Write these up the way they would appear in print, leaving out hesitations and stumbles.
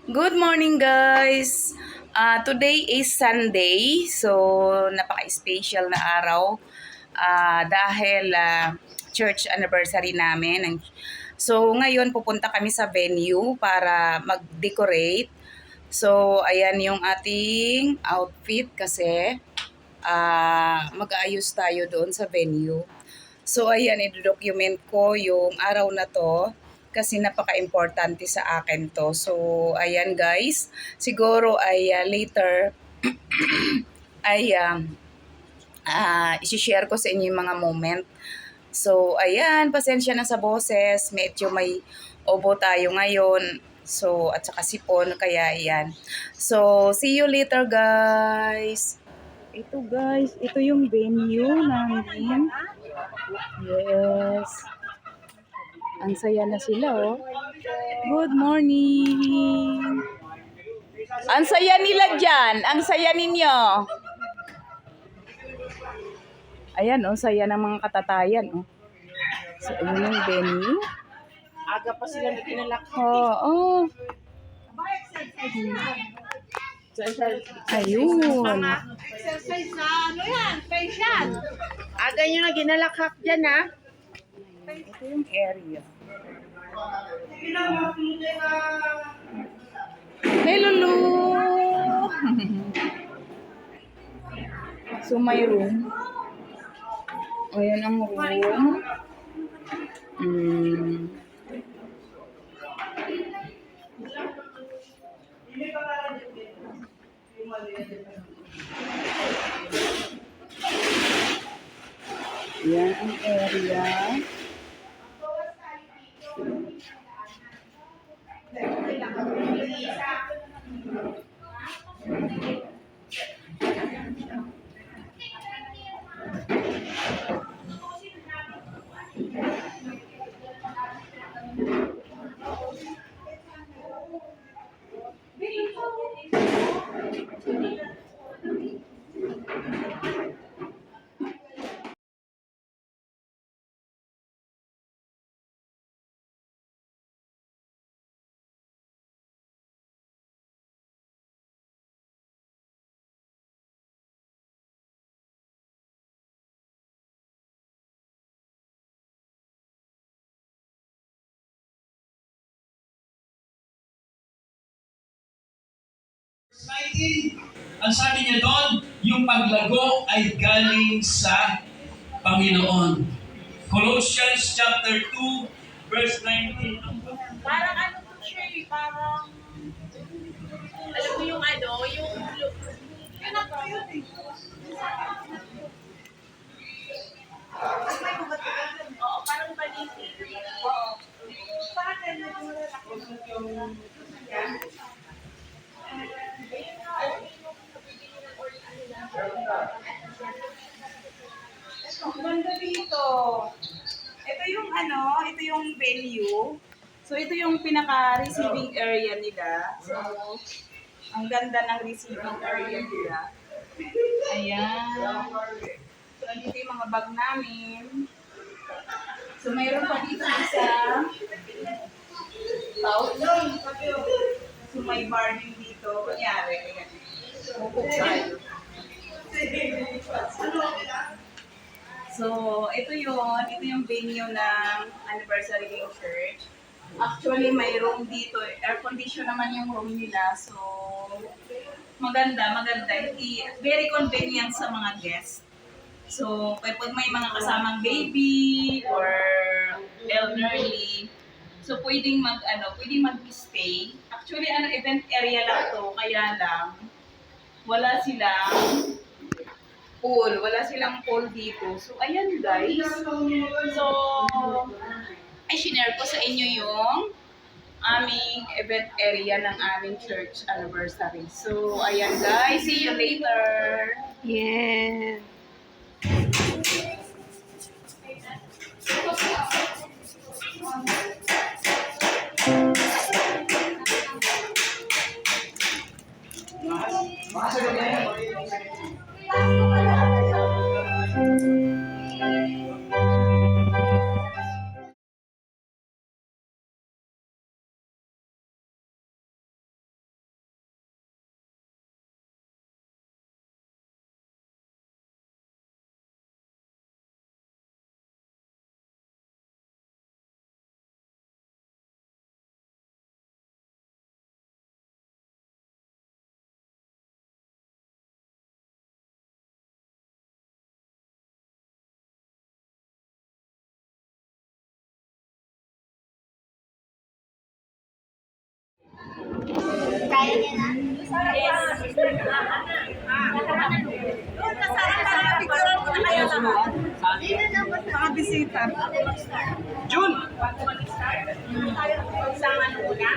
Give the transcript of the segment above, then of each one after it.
Good morning, guys! Today is Sunday, so napaka-special na araw dahil church anniversary namin. So ngayon pupunta kami sa venue para mag-decorate. So ayan yung ating outfit kasi mag-aayos tayo doon sa venue. So ayan, i-document ko yung araw na to kasi napaka-importante sa akin to. So ayan guys, siguro ay later ay isi-share ko sa inyo yung mga moment. So ayan, pasensya na sa boses, medyo may obo tayo ngayon. So at saka sipon, kaya ayan. So see you later guys. Ito guys, ito yung venue namin. Yes. Ang saya na sila, oh. Good morning. Ang saya nila dyan. Ang saya ninyo. Ayan, oh. Saya ng mga katatayan, oh. So, ayun yung venue. Aga pa sila na pinalak. Oo. Ayun. Exercise na ano yan? Facial. Aga nyo na ginalakhak dyan ha. Ito yung area. Hey, Lulu! So, may room. Ayan ang room. Yan ang area. Ang sabi niya doon, yung paglago ay galing sa Panginoon. Colossians chapter 2, verse 19. Parang ano po siya eh, parang alam mo yung ano, yung anak ko yun eh. Oo, parang baliti. Oo. Parang Ganda dito. Ito yung venue. So ito yung pinaka-receiving area nila. So ang ganda ng receiving area nila. Ayan. So dito yung mga bag namin. So mayroon pa dito isa pouch. So may bar din dito. Kunyari, ayan. Mukog tayo. So, ito yung venue ng anniversary ng church. Actually, may room dito. Air condition naman yung room nila. So, maganda. Very convenient sa mga guests. So, kapag may mga kasamang baby or elderly, so pwedeng mag-stay. Actually, event area lang to, kaya lang wala silang pool dito. So, ayan guys. So, i-share ko sa inyo yung aming event area ng aming church anniversary. So, ayan guys. See you later. yeah. Kaya niya na? Sino na ba sa Mga bisita. June! Isang ano muna?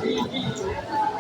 Okay.